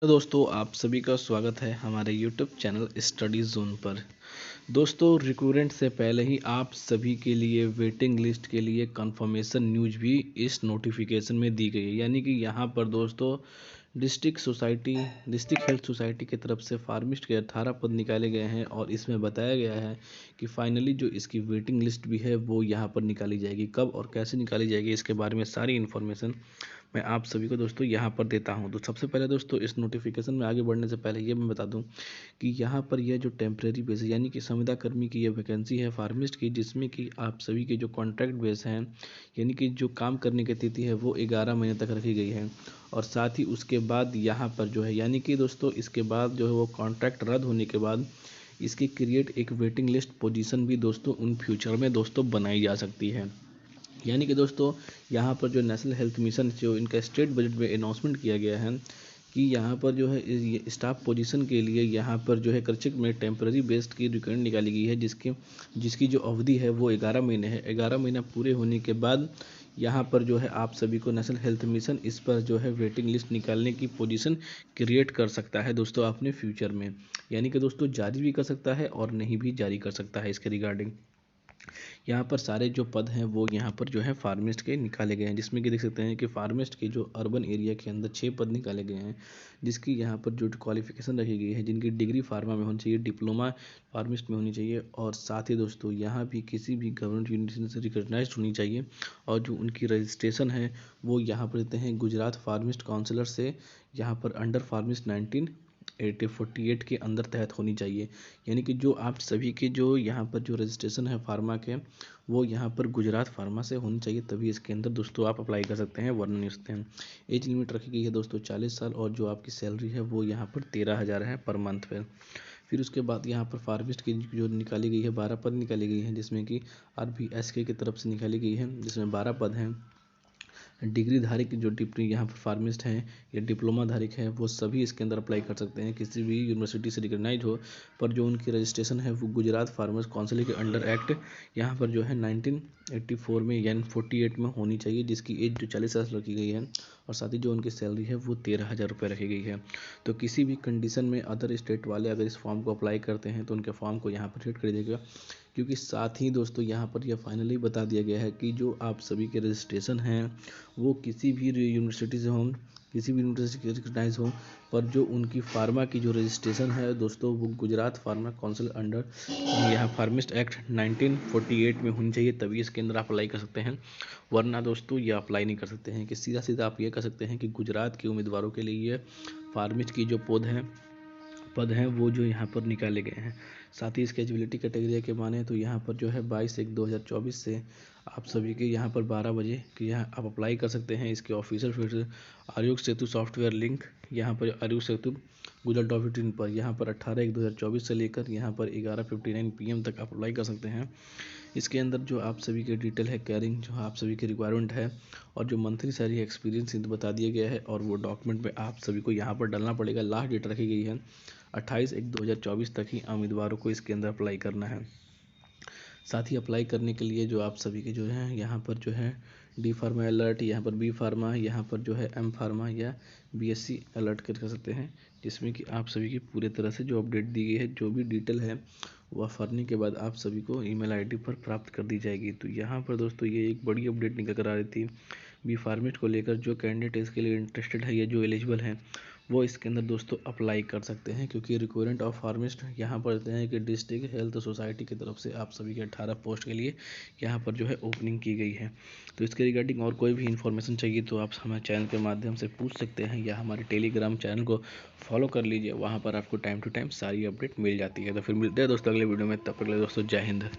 तो दोस्तों आप सभी का स्वागत है हमारे YouTube चैनल स्टडी जोन पर। दोस्तों रिक्रूटमेंट से पहले ही आप सभी के लिए वेटिंग लिस्ट के लिए कंफर्मेशन न्यूज भी इस नोटिफिकेशन में दी गई है। यानी कि यहाँ पर दोस्तों डिस्ट्रिक्ट हेल्थ सोसाइटी की तरफ से फार्मिस्ट के 18 पद निकाले गए हैं और इसमें बताया गया है कि फाइनली जो इसकी वेटिंग लिस्ट भी है वो यहाँ पर निकाली जाएगी। कब और कैसे निकाली जाएगी इसके बारे में सारी इन्फॉर्मेशन मैं आप सभी को दोस्तों यहाँ पर देता हूँ। तो सबसे पहले दोस्तों इस नोटिफिकेशन में आगे बढ़ने से पहले ये मैं बता दूँ कि यहाँ पर यह जो टेम्प्रेरी बेस है यानी कि संविदा कर्मी की यह वैकेंसी है फार्मिस्ट की, जिसमें कि आप सभी के जो कॉन्ट्रैक्ट बेस हैं यानी कि जो काम करने की तिथि है वो 11 महीने तक रखी गई है। और साथ ही उसके बाद यहाँ पर जो है यानी कि दोस्तों इसके बाद जो है वो कॉन्ट्रैक्ट रद्द होने के बाद इसकी क्रिएट एक वेटिंग लिस्ट पोजीशन भी दोस्तों उन फ्यूचर में दोस्तों बनाई जा सकती है। यानी कि दोस्तों यहाँ पर जो नेशनल हेल्थ मिशन जो इनका स्टेट बजट में अनाउंसमेंट किया गया है कि यहाँ पर जो है ये स्टाफ पोजीशन के लिए यहाँ पर जो है करचिक में टेम्पररी बेस्ड की रिक्वायरमेंट निकाली गई है, जिसकी जो अवधि है वो 11 महीने है। 11 महीना पूरे होने के बाद यहाँ पर जो है आप सभी को नेशनल हेल्थ मिशन इस पर जो है वेटिंग लिस्ट निकालने की पोजीशन क्रिएट कर सकता है दोस्तों अपने फ्यूचर में। यानी कि दोस्तों जारी भी कर सकता है और नहीं भी जारी कर सकता है। इसके रिगार्डिंग यहाँ पर सारे जो पद हैं वो यहाँ पर जो है फार्मिस्ट के निकाले गए हैं, जिसमें कि देख सकते हैं कि फार्मिस्ट के जो अर्बन एरिया के अंदर 6 पद निकाले गए हैं, जिसकी यहाँ पर जो क्वालिफिकेशन रखी गई है, जिनकी डिग्री फार्मा में होनी चाहिए, डिप्लोमा फार्मिस्ट में होनी चाहिए और साथ ही दोस्तों यहाँ भी किसी भी गवर्नमेंट यूनिवर्सिटी से रिकग्नाइज होनी चाहिए। और जो उनकी रजिस्ट्रेशन है वो यहाँ पर देते हैं गुजरात फार्मिस्ट काउंसिलर से, यहाँ पर अंडर फार्मिस्ट 1948 के अंदर तहत होनी चाहिए। यानी कि जो आप सभी के जो यहाँ पर जो रजिस्ट्रेशन है फार्मा के वो यहाँ पर गुजरात फार्मा से होनी चाहिए, तभी इसके अंदर दोस्तों आप अप्लाई कर सकते हैं, वरना नहीं सकते हैं। एज लिमिट रखी गई है दोस्तों 40 साल और जो आपकी सैलरी है वो यहाँ पर 13,000 है पर मंथ पर। फिर उसके बाद यहाँ पर फार्मिस्ट की जो निकाली गई है 12 पद निकाली गई है, जिसमें कि RBSK की तरफ से निकाली गई है, जिसमें 12 पद हैं। डिग्री धारक जो यहाँ पर फार्मिस्ट हैं या डिप्लोमा धारक हैं वो सभी इसके अंदर अप्लाई कर सकते हैं, किसी भी यूनिवर्सिटी से रिकग्नाइज हो, पर जो उनकी रजिस्ट्रेशन है वो गुजरात फार्मर्स काउंसिल के अंडर एक्ट यहाँ पर जो है 1984 में या 48 में होनी चाहिए, जिसकी एज जो 40 साल रखी गई है और साथ ही जो उनकी सैलरी है वो 13,000 रुपये रखी गई है। तो किसी भी कंडीशन में अदर स्टेट वाले अगर इस फॉर्म को अप्लाई करते हैं तो उनके फॉर्म को यहाँ पर हिट कर देगा, क्योंकि साथ ही दोस्तों यहाँ पर यह फाइनली बता दिया गया है कि जो आप सभी के रजिस्ट्रेशन हैं वो किसी भी यूनिवर्सिटी से हों, किसी भी यूनिवर्सिटी के रिकग्नाइज हो, पर जो उनकी फार्मा की जो रजिस्ट्रेशन है दोस्तों वो गुजरात फार्मा काउंसिल अंडर यहाँ फार्मिस्ट एक्ट 1948 में होनी चाहिए, तभी इसके अंदर आप अप्लाई कर सकते हैं, वरना दोस्तों ये अप्लाई नहीं कर सकते हैं। कि सीधा सीधा आप ये कर सकते हैं कि गुजरात के उम्मीदवारों के लिए ये फार्मिस्ट की जो पद हैं वो जो यहाँ पर निकाले गए हैं। साथ ही इसके एलिजिबिलिटी कैटेगरी के माने तो यहाँ पर जो है 22/1/2024 से आप सभी के यहाँ पर 12 बजे कि यहाँ आप अप्लाई कर सकते हैं। इसके ऑफिशियल फिर आयोग सेतु सॉफ्टवेयर लिंक यहाँ पर आयोग सेतु google.in पर यहाँ पर 18/1/2024 से लेकर यहाँ पर 11:59 PM तक आप अप्लाई कर सकते हैं। इसके अंदर जो आप सभी के डिटेल है कैरिंग जो आप सभी की रिक्वायरमेंट है और जो मंथली सैलरी एक्सपीरियंस बता दिया गया है, और वो डॉक्यूमेंट में आप सभी को यहाँ पर डालना पड़ेगा। लास्ट डेट रखी गई है 28/1/2024 तक ही उम्मीदवारों को इसके अंदर अप्लाई करना है। साथ ही अप्लाई करने के लिए जो आप सभी के जो हैं यहाँ पर जो है डी फार्मा अलर्ट, यहाँ पर बी फार्मा, यहाँ पर जो है एम फार्मा या BSc अलर्ट कर सकते हैं, जिसमें कि आप सभी की पूरे तरह से जो अपडेट दी गई है, जो भी डिटेल है वह भरने के बाद आप सभी को ईमेल आईडी पर प्राप्त कर दी जाएगी। तो यहाँ पर दोस्तों ये एक बड़ी अपडेट निकल कर आ रही थी बी फार्मेट को लेकर। जो कैंडिडेट इसके लिए इंटरेस्टेड है या जो एलिजिबल हैं वो इसके अंदर दोस्तों अप्लाई कर सकते हैं, क्योंकि रिक्वायरमेंट ऑफ फार्मिस्ट यहाँ पर देते हैं कि डिस्ट्रिक्ट हेल्थ सोसाइटी की तरफ से आप सभी के 18 पोस्ट के लिए यहाँ पर जो है ओपनिंग की गई है। तो इसके रिगार्डिंग और कोई भी इन्फॉर्मेशन चाहिए तो आप हमारे चैनल के माध्यम से पूछ सकते हैं, या हमारे टेलीग्राम चैनल को फॉलो कर लीजिए, वहाँ पर आपको टाइम टू टाइम सारी अपडेट मिल जाती है। तो फिर मिलते हैं दोस्तों अगले वीडियो में, तब तक के लिए दोस्तों जय हिंद।